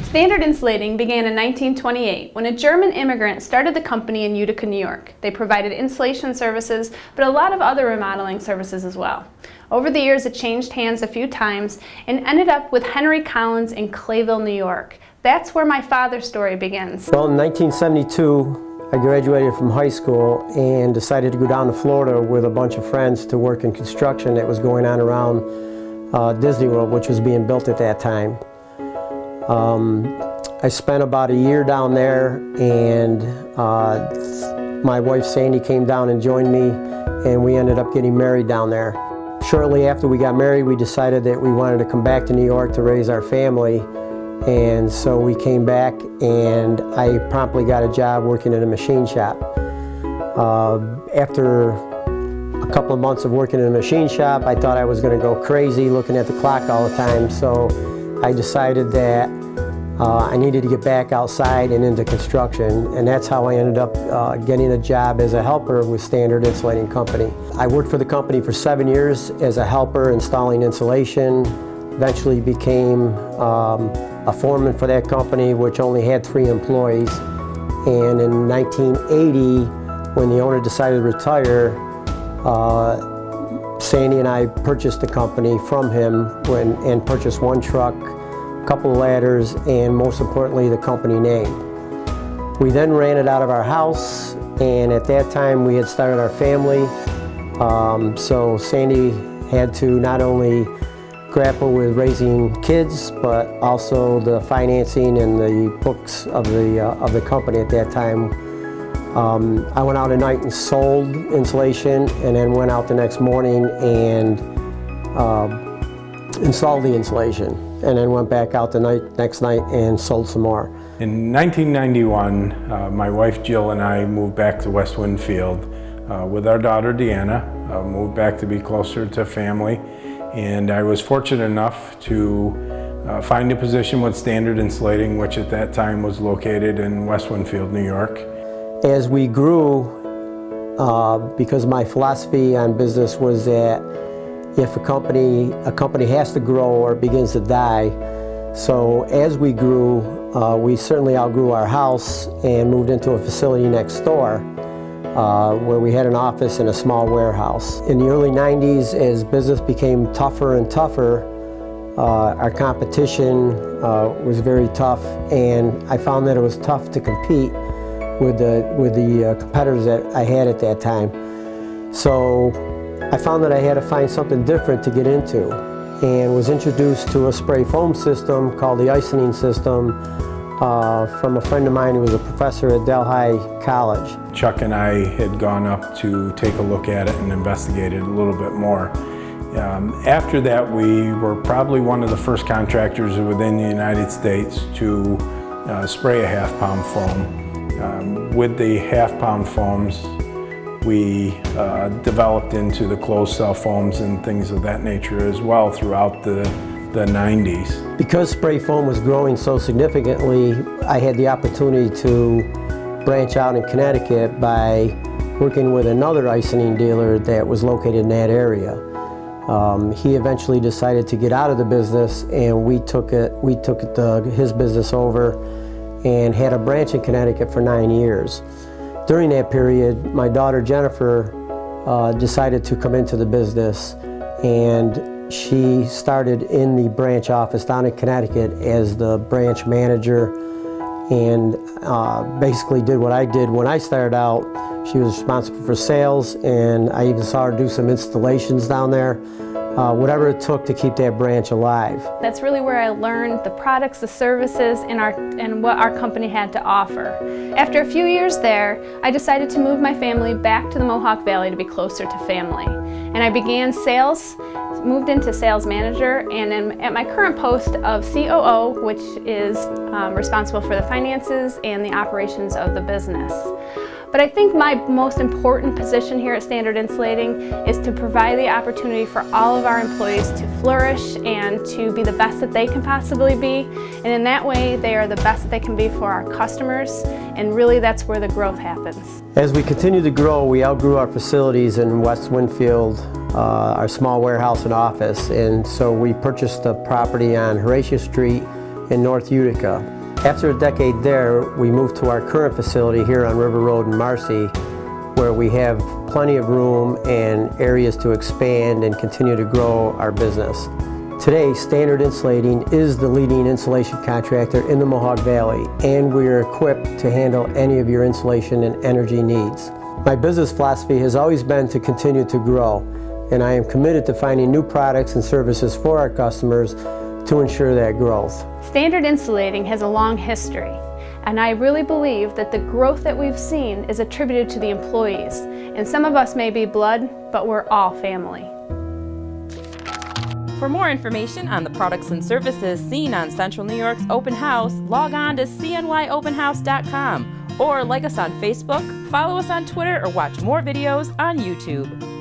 Standard Insulating began in 1928 when a German immigrant started the company in Utica, New York. They provided insulation services, but a lot of other remodeling services as well. Over the years, it changed hands a few times and ended up with Henry Collins in Clayville, New York. That's where my father's story begins. Well, in 1972, I graduated from high school and decided to go down to Florida with a bunch of friends to work in construction that was going on around Disney World, which was being built at that time. I spent about a year down there, and my wife Sandy came down and joined me, and we ended up getting married down there. Shortly after we got married, we decided that we wanted to come back to New York to raise our family, and so we came back, and I promptly got a job working in a machine shop. After a couple of months of working in a machine shop, I thought I was going to go crazy looking at the clock all the time, so I decided that I needed to get back outside and into construction, and that's how I ended up getting a job as a helper with Standard Insulating Company. I worked for the company for 7 years as a helper installing insulation, eventually became a foreman for that company, which only had 3 employees. And in 1980, when the owner decided to retire, Sandy and I purchased the company from him and purchased 1 truck, a couple of ladders, and most importantly, the company name. We then ran it out of our house, and at that time we had started our family. So Sandy had to not only grapple with raising kids, but also the financing and the books of the company at that time. I went out at night and sold insulation, and then went out the next morning and installed the insulation, and then went back out the next night and sold some more. In 1991, my wife Jill and I moved back to West Winfield with our daughter Deanna, moved back to be closer to family, and I was fortunate enough to find a position with Standard Insulating, which at that time was located in West Winfield, New York. As we grew, because my philosophy on business was that if a company has to grow or it begins to die. So as we grew, we certainly outgrew our house and moved into a facility next door where we had an office and a small warehouse. In the early 90s, as business became tougher and tougher, our competition was very tough, and I found that it was tough to compete with the competitors that I had at that time. So I found that I had to find something different to get into, and was introduced to a spray foam system called the Insulating system from a friend of mine who was a professor at Delhi College. Chuck and I had gone up to take a look at it and investigate it a little bit more. After that, we were probably one of the first contractors within the United States to spray a half-pound foam. With the half-pound foams, we developed into the closed cell foams and things of that nature as well throughout the 90s. Because spray foam was growing so significantly, I had the opportunity to branch out in Connecticut by working with another Insulating dealer that was located in that area. He eventually decided to get out of the business, and we took his business over and had a branch in Connecticut for 9 years. During that period, my daughter Jennifer decided to come into the business, and she started in the branch office down in Connecticut as the branch manager, and basically did what I did when I started out. She was responsible for sales, and I even saw her do some installations down there. Whatever it took to keep that branch alive. That's really where I learned the products, the services, and what our company had to offer. After a few years there, I decided to move my family back to the Mohawk Valley to be closer to family. And I began sales, moved into sales manager, and am at my current post of COO, which is responsible for the finances and the operations of the business. But I think my most important position here at Standard Insulating is to provide the opportunity for all of our employees to flourish and to be the best that they can possibly be. And in that way, they are the best that they can be for our customers, and really that's where the growth happens. As we continue to grow, we outgrew our facilities in West Winfield, our small warehouse and office, and so we purchased a property on Horatio Street in North Utica. After a decade there, we moved to our current facility here on River Road in Marcy, where we have plenty of room and areas to expand and continue to grow our business. Today, Standard Insulating is the leading insulation contractor in the Mohawk Valley, and we are equipped to handle any of your insulation and energy needs. My business philosophy has always been to continue to grow, and I am committed to finding new products and services for our customers to ensure that growth. Standard Insulating has a long history, and I really believe that the growth that we've seen is attributed to the employees. And some of us may be blood, but we're all family. For more information on the products and services seen on Central New York's Open House, log on to cnyopenhouse.com or like us on Facebook, follow us on Twitter, or watch more videos on YouTube.